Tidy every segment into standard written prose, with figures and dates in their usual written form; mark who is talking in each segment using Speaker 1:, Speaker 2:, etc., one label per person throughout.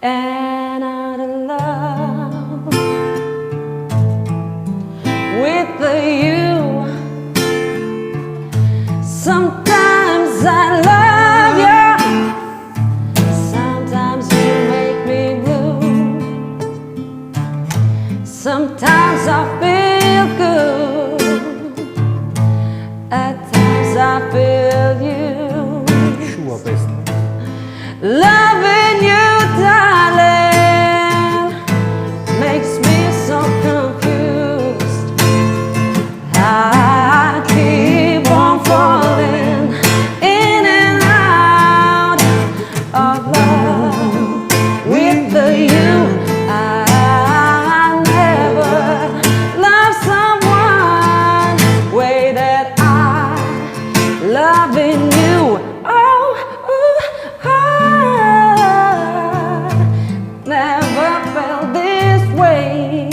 Speaker 1: and out of love with you. Sometimes I love you, sometimes you make me blue. Sometimes I feel good, at times I feel you.
Speaker 2: Шува песна.
Speaker 1: Loving you, darling, makes me so confused. I keep on falling in and out of love with you. I never loved someone way that I love in you. Oh, never felt this way.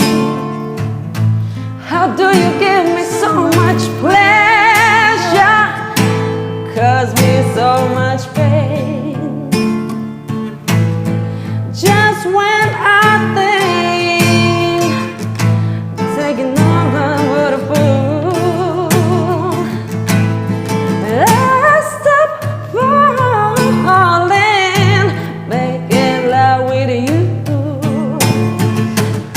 Speaker 1: How do you give me so much pleasure? Cause me so much pain. Just when I think taking over would have fool, I stop falling, making love with you. I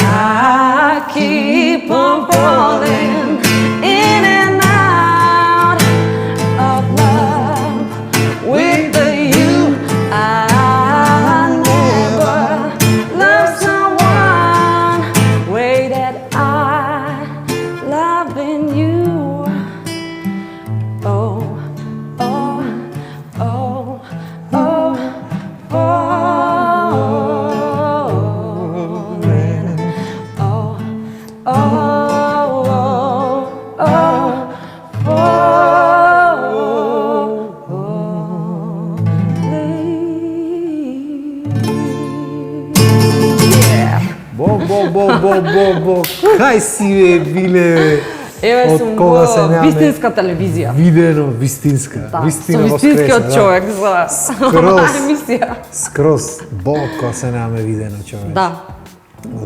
Speaker 1: keep on falling in and out of love with you. I never loved someone way that I love in you. Oh, oh, oh, oh, falling. Oh,
Speaker 2: Бо. Кај си бе биле?
Speaker 1: Еве
Speaker 2: Од
Speaker 1: сум
Speaker 2: кога се
Speaker 1: во
Speaker 2: немаме
Speaker 1: вистинска телевизија.
Speaker 2: Видено, вистинска.
Speaker 1: Да,
Speaker 2: Вистина
Speaker 1: со вистинскиот
Speaker 2: воскресна,
Speaker 1: човек за
Speaker 2: Скроз.
Speaker 1: емисија.
Speaker 2: Скроз. Бо, кога се немаме видено човек.
Speaker 1: Да.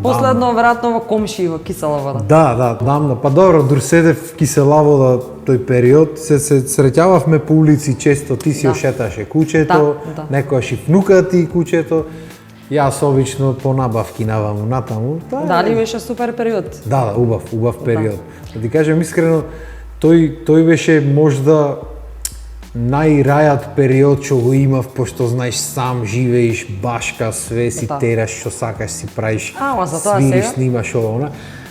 Speaker 1: Последно веројатно во комши во кисела вода.
Speaker 2: Да, дамна. Па добро, дур седев кисела вода тој период, се среќававме по улици често, ти си
Speaker 1: Да.
Speaker 2: ошеташе кучето,
Speaker 1: Да.
Speaker 2: некојаш и внуката ти кучето. Јас обично по набавки наваму натаму.
Speaker 1: Дали беше супер период?
Speaker 2: Да, убав период. Да ти кажем искрено, тој беше можда најрајат период што го имав, пошто знаеш сам живееш, башка, све си
Speaker 1: Да.
Speaker 2: тераш што сакаш, си правиш,
Speaker 1: Ама за тоа
Speaker 2: свириш,
Speaker 1: сега?
Speaker 2: снимаш ова, она.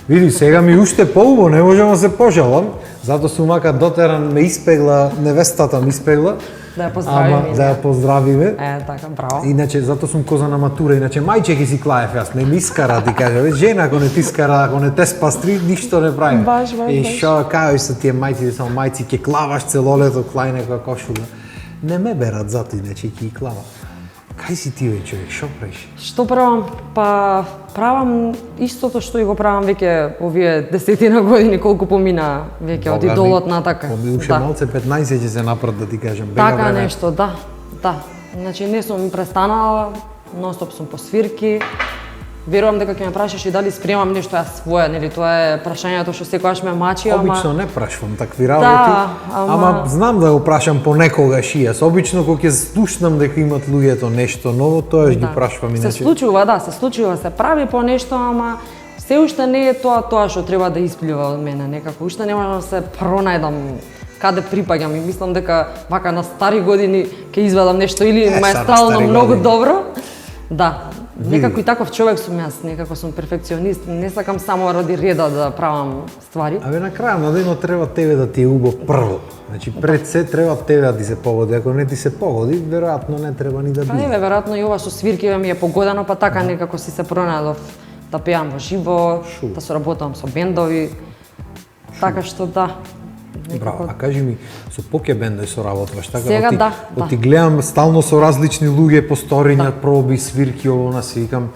Speaker 2: Види, сега ми уште поубаво, не можам да се пожалам, затоа сум мака дотеран, ме испегла, невестата ме испегла.
Speaker 1: Да ја поздравиме.
Speaker 2: Ама, да ја поздравиме.
Speaker 1: Така, браво.
Speaker 2: Иначе, затоа сум коза на матура, иначе мајче ќе си клаев јас, не ми искара, ти кажа, веќе жена ако не ти искара, ако не те спастри, ништо не прави.
Speaker 1: Баш.
Speaker 2: И шо кажеш со тие мајци, само мајци ќе клаваш цело лето, клај некоја кошуга. Не ме берат затоа, иначе ќе ги клава. Кај си ти бе човек, шо правиш?
Speaker 1: Што правам? Па правам истото што и го правам веќе овие 10 години, колку помина веќе од идолот натака.
Speaker 2: Уште малце 15 ќе се напред да ти кажам, бега
Speaker 1: Така
Speaker 2: време.
Speaker 1: нешто, да. Значи не сум престанала, нонстоп сум по свирки. Верувам дека ќе ме прашаш и дали спремам нешто јас своје, нели тоа е прашањето што секогаш ме мачи, ама
Speaker 2: Обично не прашувам такви работи,
Speaker 1: ама
Speaker 2: знам да го прашам понекогаш и јас. Обично кога ќе слушнам дека имат луѓето нешто ново, тоа ги прашувам иначе.
Speaker 1: Се случува, се прави по нешто, ама се уште не е тоа што треба да исплива од мене, некако уште не можам да се пронајдам каде припаѓам и мислам дека вака на стари години ќе извадам нешто или маестрално
Speaker 2: стари
Speaker 1: многу
Speaker 2: години.
Speaker 1: добро. Да. Некако и таков човек сум јас, некако сум перфекционист, не сакам само ради реда да правам ствари.
Speaker 2: Абе на крајот на денот треба тебе да ти е убав прво. Значи пред се треба тебе да ти се погоди, ако не ти се погоди, веројатно не треба ни да
Speaker 1: Па
Speaker 2: биде.
Speaker 1: еве, веројатно и ова со свиркиве ми е погодено, па така некако си се пронајдов да пеам во живо, да соработувам со бендови. Така што да.
Speaker 2: Браво, а кажи ми, со поќе бенда соработуваш, така?
Speaker 1: Сега да.
Speaker 2: Ти гледам стално со различни луѓе по сторија, проби, свирки, ово, си викам,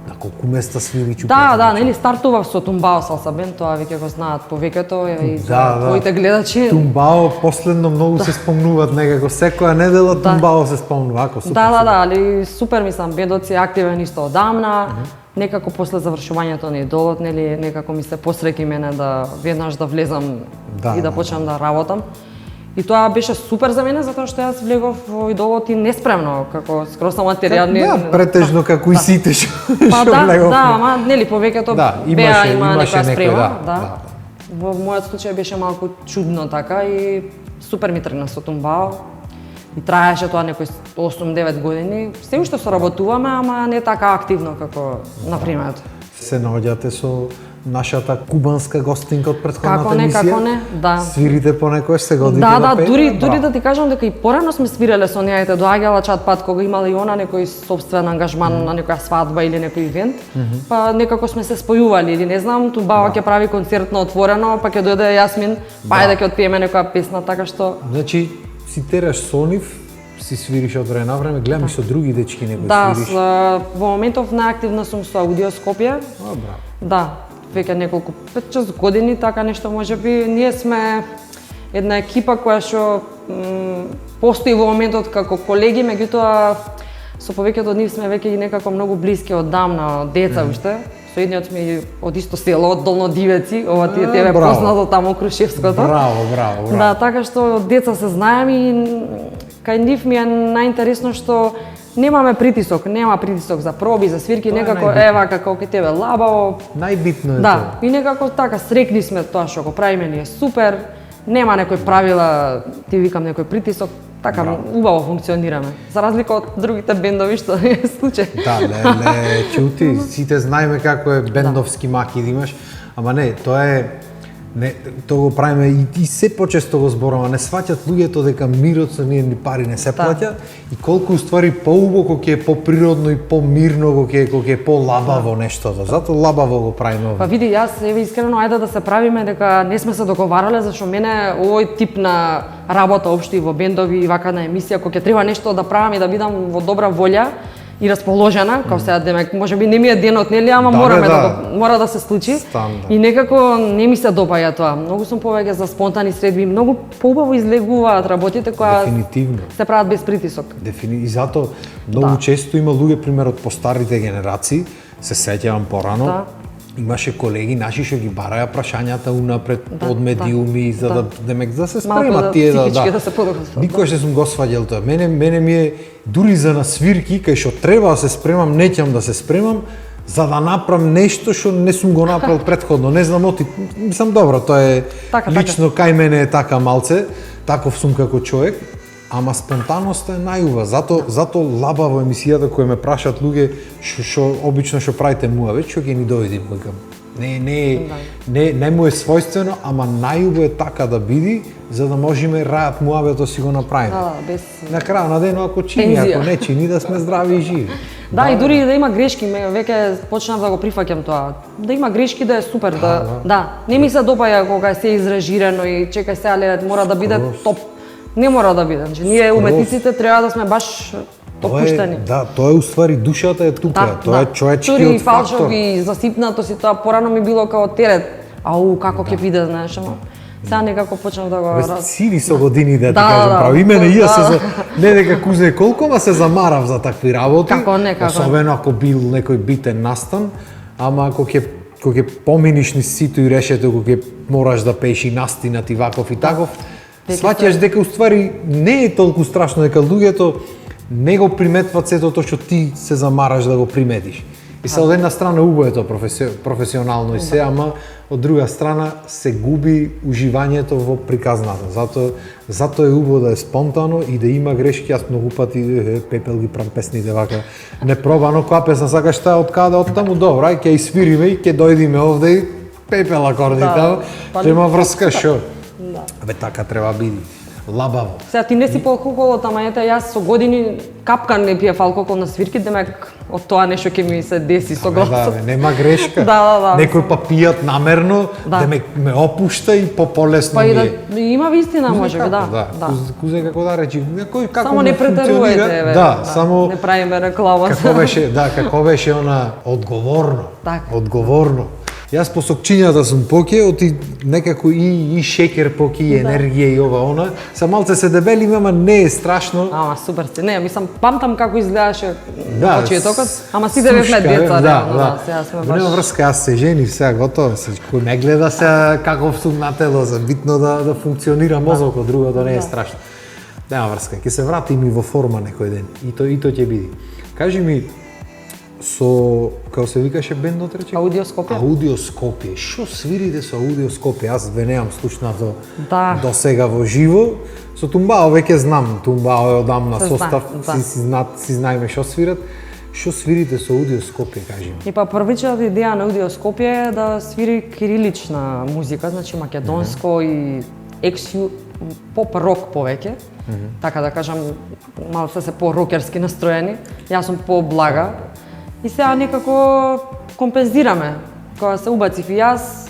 Speaker 2: на колку места свири чупете.
Speaker 1: Да, нели стартував со Тумбао салса бенд, тоа веќе го знаат повеќето и за твоите гледачи.
Speaker 2: Тумбао последно многу се спомнуваат некако секоја недела Тумбао се спомнува, ако супер.
Speaker 1: Али супер мислам, бендот си активен исто одамна. Некако после завршувањето на Идолот, нели некако ми се посреќи мене да веднаш да влезам и да почнам да работам. И тоа беше супер за мене затоа што јас влегов во Идолот и неспремно, како скроз аматеријарни.
Speaker 2: Да, претежно како и сите што
Speaker 1: влегов. Ама нели повеќето беа има некоја спрема,
Speaker 2: да.
Speaker 1: Во мојот случај беше малку чудно така и супер ми тргна со Тумбао. И траеше тоа некои 8-9 години. Се уште соработуваме, ама не така активно како на пример.
Speaker 2: Се наоѓате со нашата кубанска гостинка од претходната емисија.
Speaker 1: Како не, да.
Speaker 2: Свирите понекогаш, се годите
Speaker 1: да пеете. Дури да ти кажам дека и порано сме свиреле со неа, доаѓала чат пат кога имала и она некој собствен ангажман на некоја свадба или некој ивент, па некако сме се спојували или не знам, Тумбао ќе прави концерт на отворено, па ќе дојде Јасмин, па ајде ќе отпееме некоја песна, така што.
Speaker 2: Значи си тераш со нив, си свириш од време на време, гледам и со други дечки некои свириш.
Speaker 1: Да, во моментов наактивна сум со Аудио Скопје.
Speaker 2: Браво.
Speaker 1: Да, веќе неколку 5-6 години, така нешто можеби. Ние сме една екипа која што постои во моментот како колеги, меѓутоа со повеќето од нив сме веќе и некако многу блиски од дамна, од деца уште. Со едниот сме од исто село, од Долно Дивеци, ова ти е тебе познато таму Крушевското.
Speaker 2: Браво.
Speaker 1: Да, така што деца се знаеме и кај нив ми е најинтересно што нема притисок за проби, за свирки, некако ева како кај тебе лабаво.
Speaker 2: Најбитно е тоа.
Speaker 1: Да, и некако така срекни сме тоа што го правиме ни е супер. Нема некои правила, ти викам некој притисок, така убаво функционираме. За разлика од другите бендови што е случај.
Speaker 2: Да, чути, сите знаеме како е бендовски маки да имаш, ама не, тоа е тоа го правиме и се почесто го зборуваме, не сваќаат луѓето дека мирот со ние ни пари не се плаќа и колку уствари поубаво ќе е поприродно и помирно кога ќе е полабаво нештото. Затоа лабаво го правиме ова.
Speaker 1: Па види, јас еве искрено ајде да се правиме дека не сме се договарале зашто мене овој тип на работа општо и во бендови и вака на емисија кога ќе треба нешто да правам и да бидам во добра волја и расположена, као сега демек, можеби не ми е денот, нели, ама мора да се случи.
Speaker 2: Стандард.
Speaker 1: И некако не ми се допаѓа тоа. Многу сум повеќе за спонтани средби, многу поубаво излегуваат работите кои се прават без притисок.
Speaker 2: И затоа многу често има луѓе пример од постарите генерации, се сеќавам порано. Имаше колеги наши што ги бараја прашањата унапред од медиуми за да демек да се спремат тие да
Speaker 1: се подготват.
Speaker 2: Никош не сум го сваѓал тоа. Мене ми е дури за на свирки кај што треба да се спремам, неќам да се спремам за да направам нешто што не сум го направил претходно. Не знам оти, мислам добро, тоа е лично кај мене е така малце, таков сум како човек. Ама спонтанноста е најува, зато лабаво емисијата која ме прашаат луѓе што обично што правите муавет, што ќе ни дојде викам. Не му е својствено, ама најубаво е така да биде, за да можеме рајат муавето си го направиме.
Speaker 1: Без
Speaker 2: на крај на денот ако чини, ако не чини да сме здрави и живи.
Speaker 1: Да, и дури да има грешки, веќе почнав да го прифаќам тоа. Да има грешки да е супер, да. Не ми се допаѓа кога е се изрежирано и чекај сега ледет мора да биде топ. Не мора да биде. Значи, ние уметниците треба да сме баш опуштени.
Speaker 2: Да, тоа е уствари душата е тука. Тоа е човечкиот фактор.
Speaker 1: Тури фалшови и засипнато си тоа порано ми било као терет. Ау, како ќе биде, знаеш, ама сега некако почнав да го
Speaker 2: сири со годините, да ти кажам, право. И мене и јас се не дека кузе колку, ама се замарав за такви работи. Особено ако бил некој битен настан, ама ако ќе поминиш низ сито и решето, кога ќе мораш да пееш и настинат и ваков и таков, сваќаш дека уствари не е толку страшно дека луѓето не го приметват сето тоа што ти се замараш да го приметиш. И се од една страна убаво е тоа професионално и се, ама од друга страна се губи уживањето во приказната. Затоа е убаво да е спонтано и да има грешки. Јас многу пати Пепел ги правам песните вака непробано, која песна сакаш таа од каде од таму, добро, ај ќе свириме и ќе дојдеме овде и Пепел акорди таму, ќе има врска шо. Абе така треба биде. лабаво.
Speaker 1: Сега ти не си по алкохолот, ама ете јас со години капкан не пиев алкохол на свирки, демек од тоа нешто ќе ми се деси со гласот.
Speaker 2: Да, нема грешка.
Speaker 1: Да.
Speaker 2: Некој па пијат намерно, демек ме опушта и полесно
Speaker 1: Па
Speaker 2: ми
Speaker 1: и
Speaker 2: е.
Speaker 1: да има вистина можеби, да.
Speaker 2: Кузе како да речи, некој како
Speaker 1: Само не претерувајте, бе.
Speaker 2: Да, само
Speaker 1: не правиме реклама.
Speaker 2: како беше она одговорно.
Speaker 1: Така.
Speaker 2: Одговорно. Јас по сокчињата сум покеот и некако и шеќер поки и енергија и ова она. Са малце се дебели, ама не е страшно.
Speaker 1: Ама супер сте. Не, мислам памтам како изгледаше почетокот, ама сите бевме
Speaker 2: сушка,
Speaker 1: деца,
Speaker 2: да.
Speaker 1: сега сме баш.
Speaker 2: Нема врска, јас се женив сега готово се. Кој не гледа се каков сум на тело, за битно да функционира мозокот, другото не е страшно. Нема врска, ќе се вратим и во форма некој ден. И тоа ќе биде. Кажи ми, со, како се викаше бендот, рече?
Speaker 1: Аудиоскопија.
Speaker 2: Аудиоскопија. Што свирите со аудиоскопија? Аз ве немам слушнато до сега во живо. Со тумбао веќе знам, тумбао е одамна состав, си знаеме што свират. Што свирите со аудиоскопија, кажи ми?
Speaker 1: И па првичната идеја на аудиоскопија е да свири кирилична музика, значи македонско и ексју, поп-рок повеќе. Така да кажам, малце се по-рокерски настроени. Јас сум по-блага. И сега некако компензираме. Кога се убацив и јас,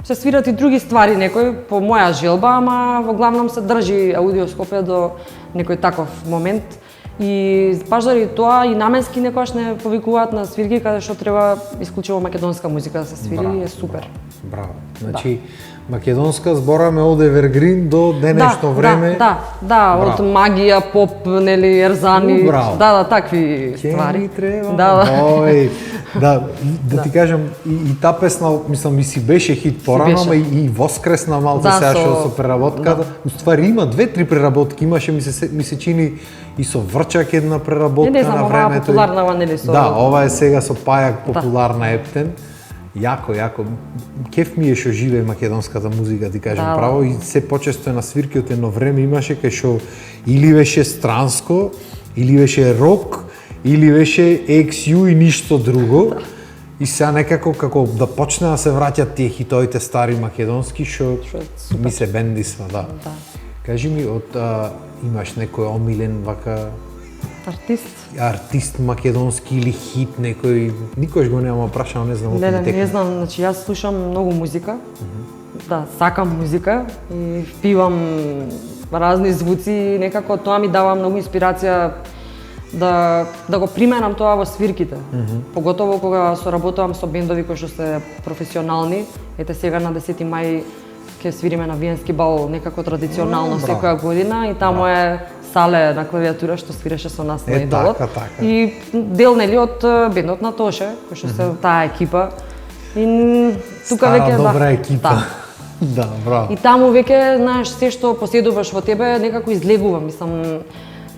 Speaker 1: се свират и други ствари некој по моја желба, ама во главном се држи аудиоскопија до некој таков момент. И баш заради тоа и наменски некојаш не повикуваат на свирки каде што треба исклучиво македонска музика да се свири, е супер.
Speaker 2: Браво. Значи македонска збораме од Евергрин до денешно време.
Speaker 1: Да, од магија, поп, нели, ерзани, да, такви ствари.
Speaker 2: Ке ми треба. Да ти кажам, и та песна, мислам, и си беше хит порано, ама и воскресна малце сега што со преработката. Уствари има 2-3 преработки, имаше ми се чини и со Врчак една преработка на времето.
Speaker 1: Не знам, популарна нели со.
Speaker 2: Да, ова е сега со Пајак популарна ептен. Јако. Кеф ми е што живее македонската музика, ти кажам право, и се почесто на свирки од едно време имаше кај што или беше странско, или беше рок, или беше XU и ништо друго. И сега некако како да почне да се враќат тие хитоите стари македонски што ми се бендисва, да. Кажи ми, имаш некој омилен вака артист македонски или хит некој, никош го немам прашано, не знам.
Speaker 1: Не знам, значи јас слушам многу музика. Да, сакам музика и впивам разни звуци и некако тоа ми дава многу инспирација да го применам тоа во свирките. Поготово кога соработувам со бендови кои што се професионални. Ете сега на 10 мај ќе свириме на Виенски бал некако традиционално секоја година и таму е Сале на клавиатура што свиреше со нас на Идолот. И дел нели од бендот на Тоше, кој што се таа екипа. И тука веќе
Speaker 2: добра екипа. Да, браво.
Speaker 1: И таму веќе знаеш се што поседуваш во тебе некако излегува, мислам.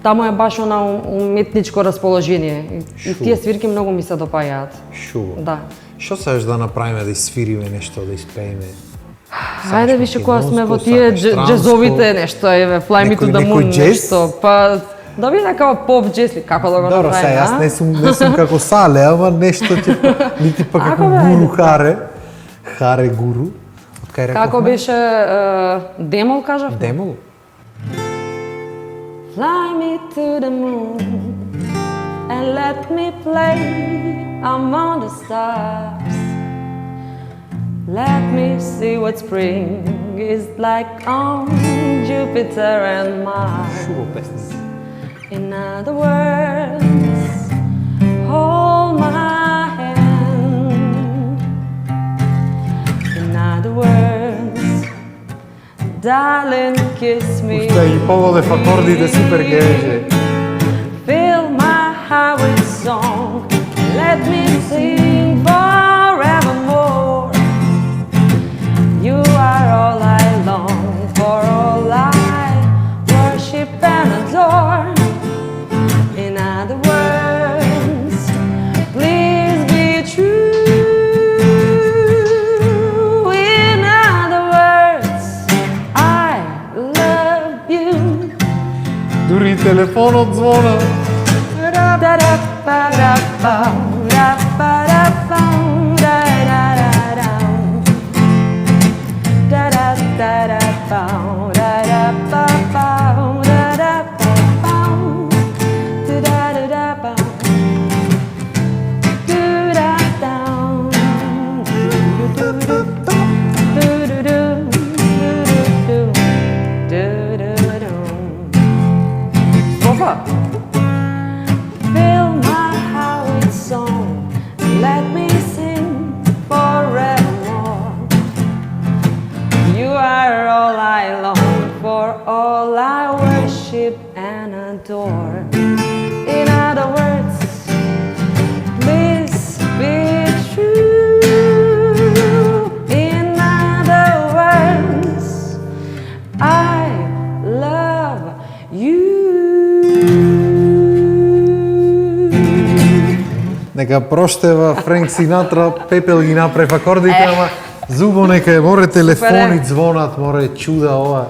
Speaker 1: Таму е баш она уметничко расположение. И тие свирки многу ми се допаѓаат.
Speaker 2: Шубо.
Speaker 1: Да.
Speaker 2: Што сакаш да направиме, да испириме нешто, да испееме?
Speaker 1: Хајде више кога сме во тие џезовите нешто, еве, Fly Me to the Moon нешто, па да биде како поп џез, како да го направиме?
Speaker 2: Добро, сега јас не сум како Сале, ама нешто ќе нити па како Гуру Харе Гуру.
Speaker 1: Како беше Демол кажав?
Speaker 2: Демол?
Speaker 1: Fly me to the moon and let me play among the stars. Let me see what spring is like on Jupiter and Mars. In other words, hold my hand. In other words, darling, kiss me.
Speaker 2: Уште ги поводев акордите супер ги беше.
Speaker 1: Fill my heart with song. Let me sing forevermore. You are all I long for, all I worship and adore. In other words, please be true. In other words, I love you.
Speaker 2: Дури телефонот звона. Нека проштева Френк Синатра, Пепел ги направи акордите, ама зубо нека море телефони звонат, море чуда ова.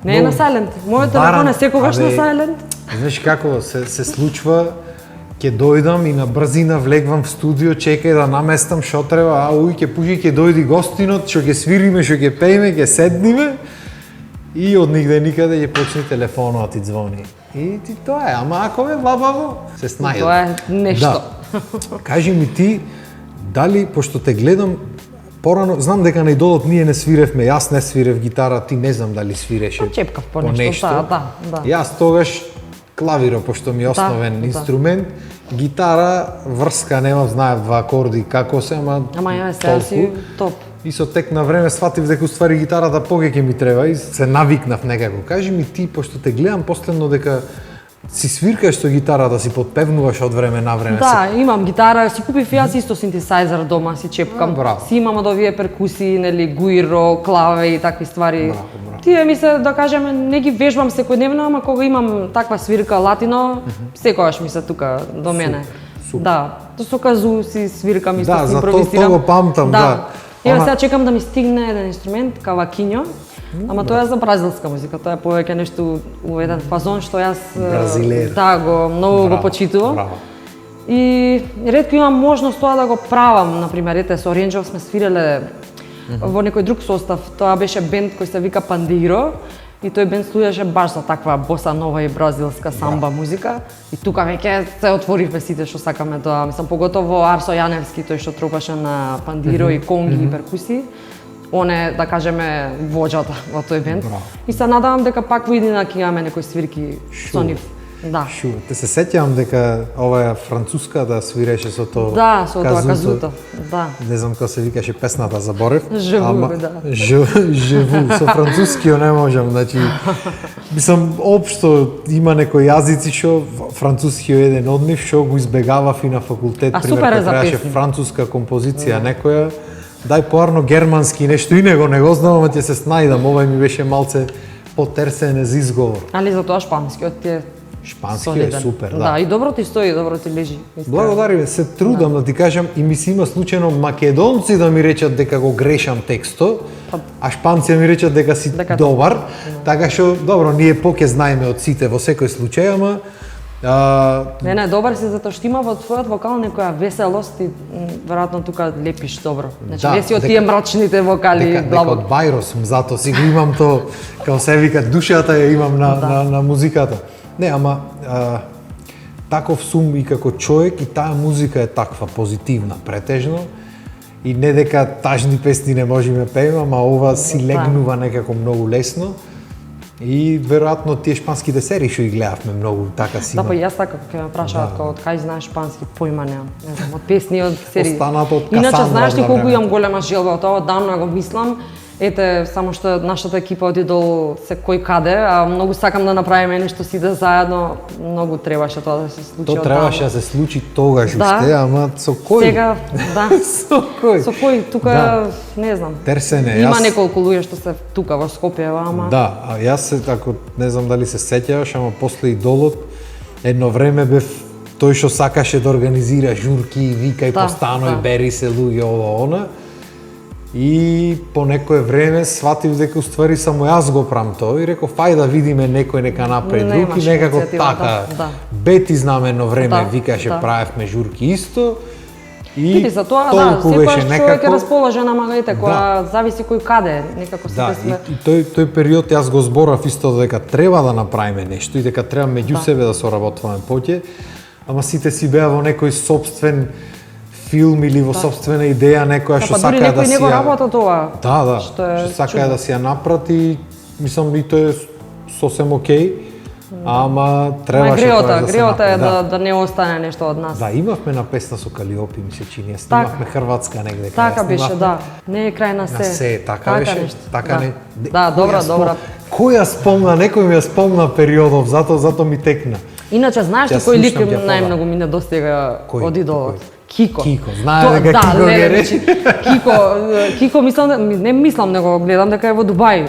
Speaker 1: Не е на сайлент. Мојот телефон е секогаш на сайлент.
Speaker 2: Знаеш како се случува, ќе дојдам и на брзина влегвам в студио, чекај да наместам што треба, ќе пуѓи, ќе дојди гостинот, што ќе свириме, што ќе пееме, ќе седниме и од нигде никаде ќе почне телефонот ти звони. И ти тоа е, ама ако е лабаво, се снајде.
Speaker 1: Тоа е нешто.
Speaker 2: Да. Кажи ми ти, дали, пошто те гледам, порано, знам дека на Идолот ние не свиревме, јас не свирев гитара, ти не знам дали свиреше
Speaker 1: чепкав по нешто, да.
Speaker 2: Јас тогаш клавиро, пошто ми е основен инструмент, гитара, врска немав, знаев два акорди како се, ама
Speaker 1: ја сега си топ.
Speaker 2: И со тек на време сватив дека уствари гитарата повеќе ми треба и се навикнав некако. Кажи ми ти, пошто те гледам последно дека си свиркаш со гитара, да си подпевнуваш од време на време.
Speaker 1: Да, имам гитара, си купив јас исто синтесајзер дома, си чепкам. Си имам од овие перкусии, нели, гуиро, клаве и такви ствари.
Speaker 2: Браво.
Speaker 1: Тие ми се, да кажеме, не ги вежбам секојдневно, ама кога имам таква свирка латино, секогаш ми се тука до мене.
Speaker 2: Супер.
Speaker 1: Да, со казу си свиркам исто,
Speaker 2: да,
Speaker 1: си импровизирам.
Speaker 2: Да, за тоа го памтам, да.
Speaker 1: Еве сега чекам да ми стигне еден инструмент, кавакињо, ама тоа е за бразилска музика, тоа е повеќе нешто еден фазон што јас
Speaker 2: Бразилер.
Speaker 1: Да, многу го почитувам.
Speaker 2: Браво.
Speaker 1: И ретко имам можност тоа да го правам, например, ете со Оренџов сме свиреле во некој друг состав, тоа беше бенд кој се вика Пандиро. И тој бенд служеше баш за таква боса нова и бразилска самба музика. И тука веќе се отворивме сите што сакаме тоа. Мислам, поготово Арсо Јаневски, тој што тропаше на Пандиро и конги и перкусии. Он е, да кажеме, воџата во тој бенд. И се надавам дека пак во иднина ќе имаме некои свирки со нив. Да.
Speaker 2: Те се сеќавам дека ова француска да свиреше со тоа.
Speaker 1: Да, со тоа казуто. Да.
Speaker 2: Не знам како се викаше песната, заборев.
Speaker 1: Живу, да.
Speaker 2: Живу, со францускиот не можам, значи мислам општо има некои јазици што францускиот е еден од нив што го избегавав и на факултет, пример, требаше француска композиција некоја. Дај поарно германски нешто и него не го знам, ама ќе се снајдам, ова ми беше малце потерсен за изговор.
Speaker 1: Али затоа шпанскиот е
Speaker 2: шпанскиот е супер, да.
Speaker 1: Да, и добро ти стои, добро ти лежи.
Speaker 2: Благодари, се трудам да ти кажам и ми се има случајно македонци да ми речат дека го грешам текстот, а шпанци ми речат дека си добар, така што добро, ние поќе знаеме од сите во секој случај, ама
Speaker 1: Не, добар си затоа што има во твојот вокал некоја веселост и веројатно тука лепиш добро. Значи не си од тие мрачните вокали главо.
Speaker 2: Дека од Бајро сум, затоа си го имам то, како се вика, душата ја имам на музиката. Не, ама таков сум и како човек и таа музика е таква позитивна, претежно. И не дека тажни песни не можеме пееме, ама ова си легнува некако многу лесно. И веројатно тие шпанските серии што ги гледавме многу, така си.
Speaker 1: Да, па јас така ќе ме прашаат од кај знаеш шпански, појма немам. Не знам, од песни, од серии.
Speaker 2: Останато од Касандра.
Speaker 1: Иначе знаеш ли колку имам голема желба од тоа, давно го мислам. Ете, само што нашата екипа од Идол се кој каде, а многу сакам да направиме нешто сите заедно, многу требаше тоа да се случи.
Speaker 2: Тоа требаше да се случи тогаш уште, ама со кој?
Speaker 1: Сега, да.
Speaker 2: Со кој?
Speaker 1: Со кој? Тука, не знам.
Speaker 2: Терсене.
Speaker 1: Има неколку луѓе што се тука во Скопје, ама...
Speaker 2: Да, а јас се, ако не знам дали се сеќаваш, ама после Идолот, едно време бев тој што сакаше да организира журки, вика и постаној, бери се луѓе, ова, она. И по некое време сватив дека уствари само јас го правам тоа и реков ај да видиме некој нека направи друг и некако така. Бети знаме едно време викаше правевме журки исто. И
Speaker 1: види за тоа секојаш човек е расположен, ама ете кога зависи кој каде, некако сите сме.
Speaker 2: Да, и тој период јас го зборав исто дека треба да направиме нешто и дека треба меѓу себе да соработуваме поќе, ама сите си беа во некој сопствен филм или во собствена идеја некоја што сака да си
Speaker 1: ја работа тоа.
Speaker 2: Да, што сака да си ја напрати, мислам и тоа е сосем окей. Ама требаше тоа да се
Speaker 1: греота е да не остане нешто од нас.
Speaker 2: Да, имавме на песна со Калиопи, ми се чини, снимавме хрватска негде.
Speaker 1: Така беше, да. Не е крај на се.
Speaker 2: На се, така беше. Така не.
Speaker 1: Да, добра.
Speaker 2: Која спомна, некој ми ја спомна периодов, затоа ми текна.
Speaker 1: Иначе знаеш кој лик најмногу ми недостига од Идолот? Кико.
Speaker 2: Кико, знае дека Кико ги речи.
Speaker 1: Кико мислам, не мислам, него гледам дека е во Дубај.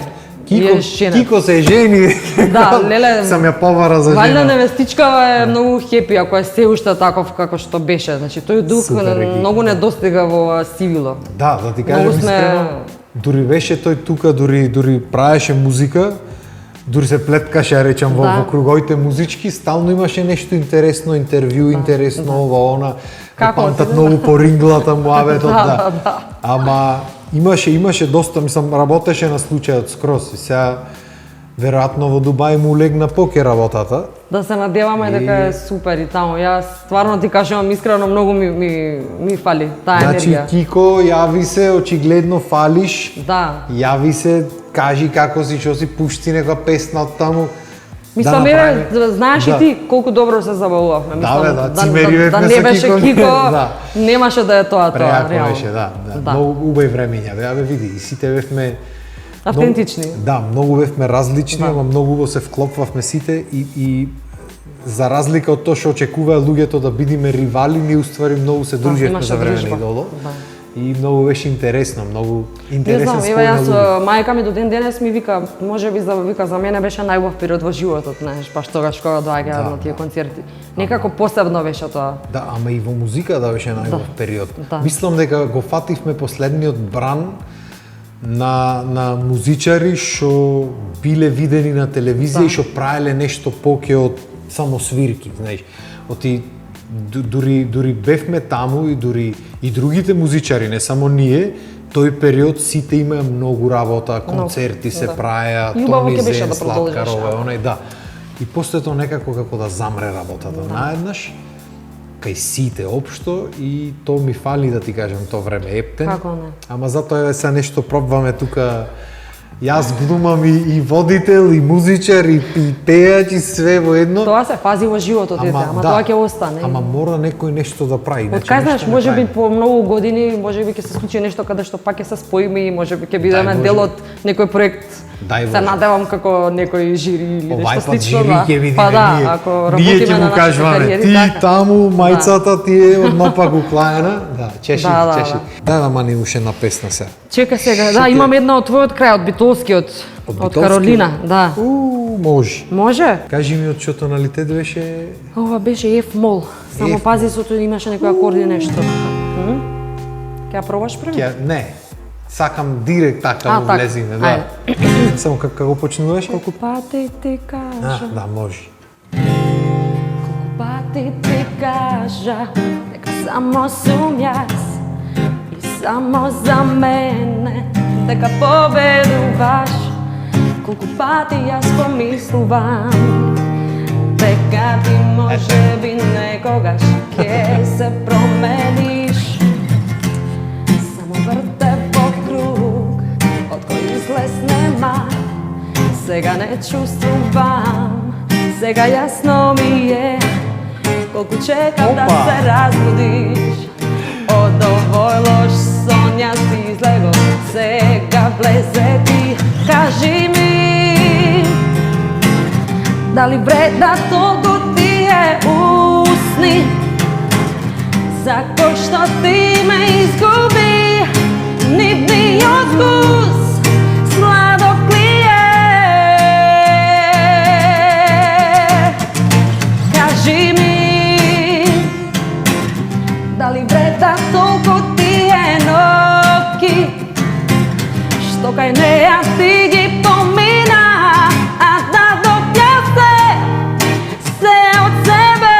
Speaker 2: Кико се жени.
Speaker 1: Да, леле.
Speaker 2: Сам ја повара за жена.
Speaker 1: Валјда невестичкава е многу хепи ако е се уште таков како што беше. Значи тој дух многу не достига во Сивило.
Speaker 2: Да ти кажам искрено. Дури беше тој тука, дури правеше музика, дури се плеткаше, речам, во круговите музички, стално имаше нешто интересно, интервју интересно, ова, она, памтат многу по ринглата муабетот, да. Ама имаше доста, мислам, работеше на случајот скроз и сега веројатно во Дубај му легна поке работата.
Speaker 1: Да се надеваме дека е супер и таму. Јас стварно ти кажам искрено многу ми фали таа енергија.
Speaker 2: Значи Кико, јави се, очигледно фалиш.
Speaker 1: Да.
Speaker 2: Јави се, кажи како си, што си пушти некоја песна од таму.
Speaker 1: Мислам, знаеш и ти колку добро се забавувавме.
Speaker 2: Да, цимеривевме
Speaker 1: да не беше Кико, немаше да е тоа
Speaker 2: реално. Беше, да. Многу убави времења. Бе, види, и сите бевме
Speaker 1: автентични.
Speaker 2: Да, многу бевме различни, ама многу убаво се вклопвавме сите и за разлика од тоа што очекуваа луѓето да бидеме ривали, ние уствари многу се дружевме за време на Идоло. И многу беше интересно, многу интересен спој на луѓе.
Speaker 1: Мајка ми до ден денес ми вика, можеби за мене беше најубав период во животот, знаеш, баш тогаш кога доаѓаа на тие концерти. Некако посебно беше тоа.
Speaker 2: Да, ама и во музика беше најубав период. Мислам дека го фативме последниот бран на музичари што биле видени на телевизија и што правеле нешто поке од само свирки, знаеш. Дури бевме таму и дури и другите музичари, не само ние, тој период сите имаа многу работа, концерти се правеа, Тони Зен, Слаткарова, онај, да. И после тоа некако како да замре работата наеднаш, кај сите општо, и тоа ми фали, да ти кажам, тоа време ептен.
Speaker 1: Како не?
Speaker 2: Ама затоа е се нешто пробваме тука. Јас глумам и водител, и музичар, и пејач, и све во едно.
Speaker 1: Тоа се фази во животот, ама тоа ќе остане.
Speaker 2: Ама мора некој нешто да прави.
Speaker 1: Од кај знаеш, можеби по многу години, можеби ќе се случи нешто каде што пак ќе се споиме и можеби ќе бидеме дел од некој проект. Се надевам како некој жири или нешто слично.
Speaker 2: Овај пат жири ќе видиме
Speaker 1: па да, ако работиме на нашите кариери.
Speaker 2: Ти таму, мајцата ти е од напак уклаена. Да, чеши. Дај да мани уште една песна сега.
Speaker 1: Чека сега, да, имам една од твојот крај, од Битолскиот, од Каролина, да.
Speaker 2: Може.
Speaker 1: Може?
Speaker 2: Кажи ми од што тоналитет беше?
Speaker 1: Ова беше F мол. Само пази сото имаше некој акорди нешто. Ќе ја пробаш први?
Speaker 2: Не. Сакам директ така да влезиме, да. Само како почнуваше?
Speaker 1: Колку пати ти кажа.
Speaker 2: Да, може.
Speaker 1: Колку пати ти кажа, дека само сум јас. Само за мене, дека победуваш. Колку пати јас помислувам, дека ти можеби некогаш ќе се промениш. Само врте по круг, од кој излез нема. Сега не чувствувам, сега јасно ми е, колку чекам да се разбудиш. Од овој лош сон јас излегов, сега влезе ти. Кажи ми, дали вреда толку ти е усни, за кој што ти ме изгуби, нивниот вкус, сладок ли е? Кажи ми, дали вреда толку ти е ноки, што кај неа ти ги помина, а да допјасе се од себе.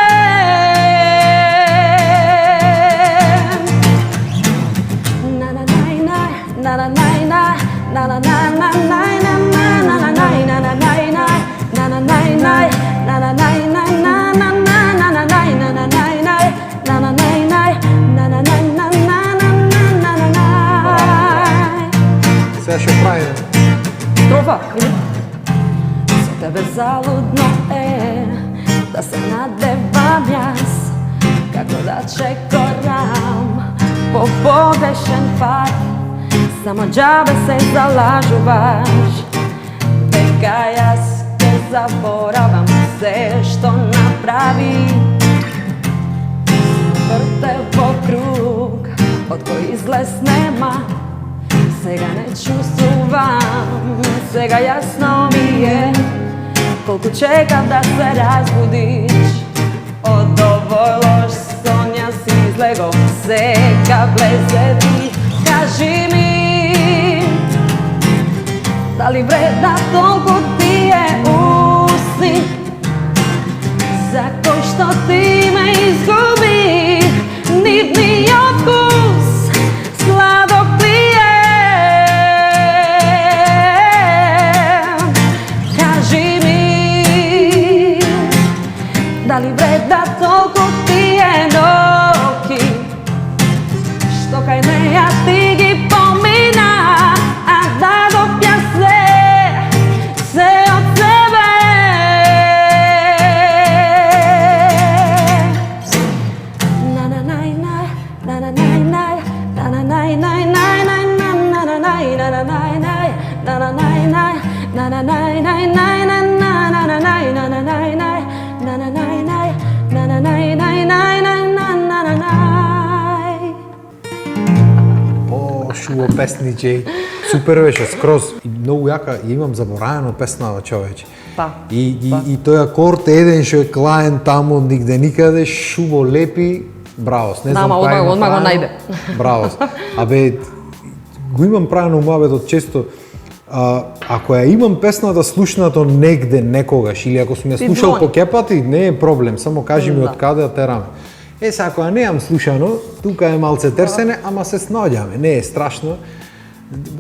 Speaker 2: Сега што правиме?
Speaker 1: Строфа, со тебе залудно е да се надевам јас, како да чекорам по погрешен пат. Само џабе се залажуваш, дека јас ќе заборавам се што направи. Врте во круг, од кој излез нема. Сега не чувствувам, сега јасно ми е колку чекам да се разбудиш. Од овој лош сон јас излегов, сега влезе ти. Кажи ми, дали вредна толку ти е усни, за кој што ти ме изгуби, нивниот вкус, сладок ли е? Кажи ми, дали вредна толку ти е ноки, што кај неја ти ги помина, а дадов ја се од себе.
Speaker 2: Шуво песниче, супер беше, скроз. И многу јака, ја имам забораено песнава, човече.
Speaker 1: Да.
Speaker 2: И тој акорд еден што е клаен таму нигде никаде, шуво лепи, браво. Не знам
Speaker 1: ама
Speaker 2: кај
Speaker 1: одма го најде.
Speaker 2: Браво. Абе, го имам правено умавето често. Ако ја имам песната слушнато негде некогаш или ако сум ја слушал по кепати, не е проблем, само кажи ми од каде да тераме. Се, ако ја неам слушано, тука е малце терсене, ама се снаоѓаме, не е страшно.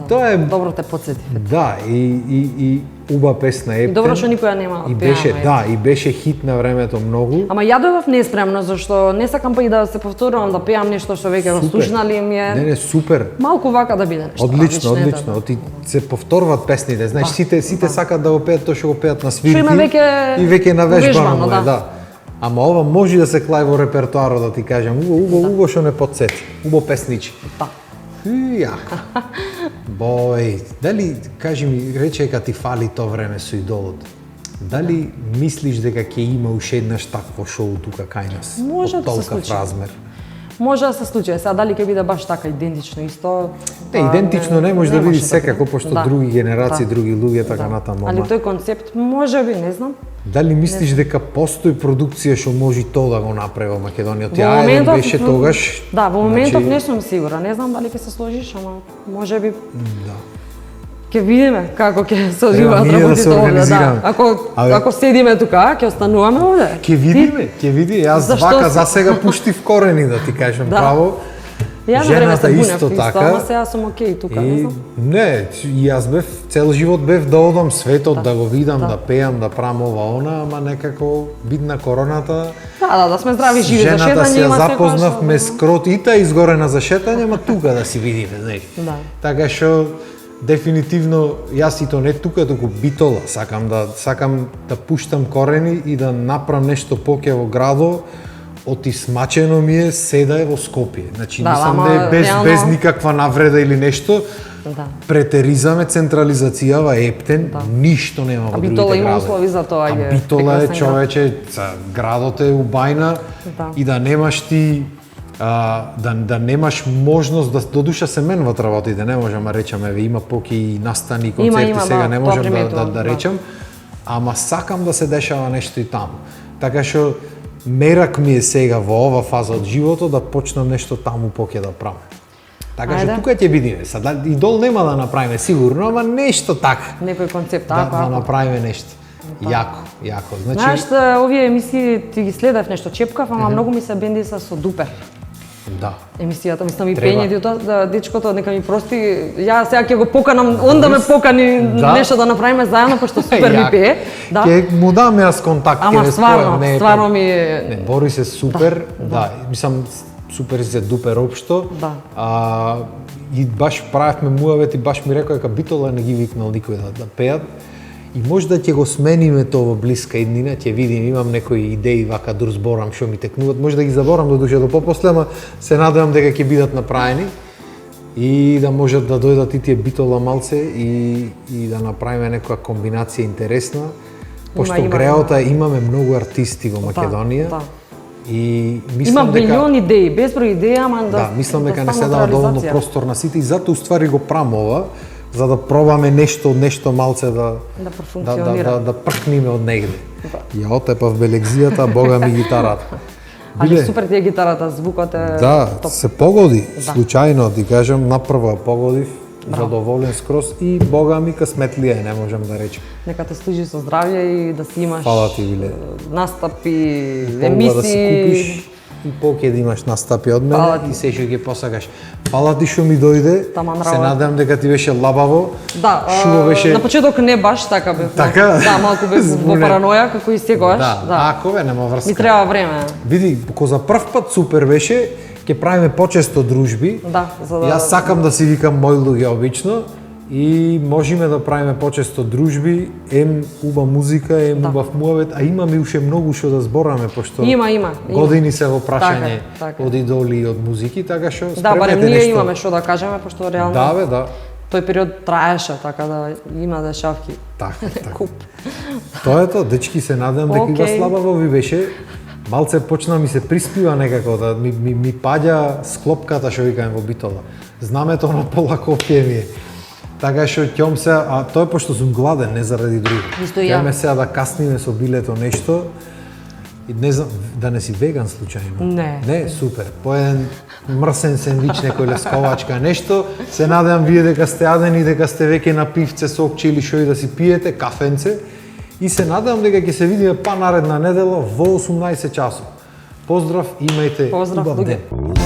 Speaker 2: Тоа е
Speaker 1: Добро те потсети.
Speaker 2: Да, и уба песна Ептен.
Speaker 1: И добро што никоја нема
Speaker 2: и беше, да, и беше хит на времето многу.
Speaker 1: Ама ја дојдов неспремно, зашто не сакам па и да се повторувам да пеам нешто што веќе го слушнали ми е.
Speaker 2: Не, супер.
Speaker 1: Малку вака да биде нешто.
Speaker 2: Одлично. Ти се повторваат песните, знаеш, сите сакаат да го пеат тоа што го пеат на свирки.
Speaker 1: Што има веќе
Speaker 2: и веќе навежбано
Speaker 1: да.
Speaker 2: Да. Ама ова може да се клај во репертоарот, да ти кажам, убаво што не потсети, убаво песничи.
Speaker 1: Да.
Speaker 2: Јако. Бој, дали, кажи ми, рече дека ти фали тоа време со идолот. Дали мислиш дека ќе има уште еднаш такво шоу тука кај нас?
Speaker 1: Може да се случи.
Speaker 2: Размер.
Speaker 1: Може да се случи, сега дали ќе биде баш така идентично исто?
Speaker 2: Не, идентично не може да биде секако, пошто
Speaker 1: да.
Speaker 2: други генерации, други луѓе, така натаму.
Speaker 1: Али тој концепт може би, не знам.
Speaker 2: Дали мислиш дека постои продукција што може тоа да го направи во Македонија? Таа беше тогаш.
Speaker 1: Да, во моментов не сум сигурна, не знам дали ќе се сложиш, ама може би.
Speaker 2: Да.
Speaker 1: Ќе видиме како ќе се одвиваат работите овде, да. Ако седиме тука, ќе остануваме овде.
Speaker 2: Ќе видиме, Јас вака за сега пуштив корени, да ти кажам право.
Speaker 1: Ја на време се бунев
Speaker 2: исто така.
Speaker 1: Ама сега сум окей тука, не знам.
Speaker 2: Не, јас бев цел живот бев да одам светот, да го видам, да пеам, да правам ова она, ама некако бидна короната.
Speaker 1: Да сме здрави, живи за шетање,
Speaker 2: жената си ја
Speaker 1: има
Speaker 2: запознавме скротита изгорена за шетање, ама тука да си видиме, знаеш.
Speaker 1: Да.
Speaker 2: Така што дефинитивно јас и то не тука, туку Битола, сакам да пуштам корени и да направам нешто поќе во градо. Отисмачено ми е седа во Скопје. Значи, мислам да е без никаква навреда или нешто.
Speaker 1: Да.
Speaker 2: Претеризаме централизацијава Ептен, ништо нема во другите градови.
Speaker 1: Битола има услови за тоа.
Speaker 2: А Битола е, човече, градот е убајна и да немаш ти да немаш можност да додуша се менват работите, не можам да речам, еве има поки настани концерти, сега не можам да речам, ама сакам да се дешава нешто и таму. Така што мерак ми е сега во ова фаза од животот да почнам нешто таму поќе да правам. Така што тука ќе видиме. Сад идол нема да направиме сигурно, ама нешто така.
Speaker 1: Некој концепт
Speaker 2: да направиме нешто. Јако. Значи,
Speaker 1: знаеш, овие емисии ти ги следев нешто чепкав, ама многу ми се бенди со Дупер.
Speaker 2: Да.
Speaker 1: Емисијата, мислам и пењето тоа, дечкото нека ми прости, ја сега ќе го поканам, он да ме покани нешто да направиме заедно, пошто супер ми пее. Да.
Speaker 2: Ќе му дам јас контакт.
Speaker 1: Ама стварно ми е...
Speaker 2: Не, Борис е супер, мислам, супер се Дупер општо.
Speaker 1: Да.
Speaker 2: И баш правевме муавет и баш ми рекоа дека Битола не ги викнал никој да пеат. И може да ќе го смениме тоа во блиска иднина, ќе видим, имам некои идеи вака да зборам што ми текнуваат, може да ги заборам до душа до попосле, ама се надевам дека ќе бидат направени и да можат да дојдат и тие Битола малце и да направиме некоја комбинација интересна, пошто греота имаме многу артисти во Македонија. И
Speaker 1: Има
Speaker 2: мислам дека
Speaker 1: милион идеи, безброј идеи, ама
Speaker 2: да, мислам дека не се
Speaker 1: станат
Speaker 2: дава доволно
Speaker 1: реализација.
Speaker 2: простор на сите и затоа уствари го правам ова, за да пробаме нешто малце да
Speaker 1: профункционира.
Speaker 2: да пркниме од негде. Ја отепав белегзијата, бога ми гитарата.
Speaker 1: Али супер ти е гитарата, звукот е
Speaker 2: Да,
Speaker 1: топ.
Speaker 2: се погоди, случајно ти кажам, напрва погодив, задоволен скроз и бога ми късметлија е, не можам да речем.
Speaker 1: Нека те служи со здравје и да си имаш
Speaker 2: Фала ти, Виле.
Speaker 1: настапи,
Speaker 2: Полга
Speaker 1: емисии.
Speaker 2: да си купиш и полке да имаш настапи од
Speaker 1: Фала
Speaker 2: мене
Speaker 1: ти.
Speaker 2: и се што ќе посакаш. Фала ти што ми дојде,
Speaker 1: Таман
Speaker 2: се
Speaker 1: работа.
Speaker 2: надевам дека ти беше лабаво.
Speaker 1: Да,
Speaker 2: Шумо беше.
Speaker 1: на почеток не баш така бев.
Speaker 2: Така?
Speaker 1: Да, малку бев во
Speaker 2: Збунет.
Speaker 1: параноја како и секогаш.
Speaker 2: Да, ако бе, нема врска.
Speaker 1: Ми треба време.
Speaker 2: Види, ко за прв пат супер беше, ќе правиме почесто дружби.
Speaker 1: Да, за да
Speaker 2: Јас сакам да си викам мој луѓе обично и можеме да правиме почесто дружби, уба музика, убав муавет, а имаме уште многу што да збораме, пошто
Speaker 1: Има.
Speaker 2: години се во прашање
Speaker 1: Така е, така е.
Speaker 2: од идоли и од музики, така што
Speaker 1: Да, барем
Speaker 2: спремете
Speaker 1: ние
Speaker 2: нешто.
Speaker 1: имаме што да кажеме, пошто реално
Speaker 2: Да, бе, да.
Speaker 1: тој период траеше, така да има дешавки.
Speaker 2: Така, така.
Speaker 1: Куп.
Speaker 2: Тоа е тоа, дечки, се надевам дека и
Speaker 1: Окей.
Speaker 2: слабаво ви беше. Малце почна ми се приспива некако, да ми паѓа склопката што викаме во битола. Знамето на полако ми е. Така што ќом се, а тоа е пошто сум гладен, не заради друго.
Speaker 1: Исто и ја.
Speaker 2: Ќеме сега да касниме со билето нешто. И не знам, да не си веган случајно?
Speaker 1: Не.
Speaker 2: Не, супер. По еден мрсен сендвич, некој лесковачка, нешто. Се надевам вие дека сте јадени, дека сте веќе на пивце, сокче или што и да си пиете, кафенце. И се надевам дека ќе се видиме па наредна недела во 18 часов. Поздрав, имајте
Speaker 1: Поздрав,
Speaker 2: убав
Speaker 1: луѓе.
Speaker 2: ден.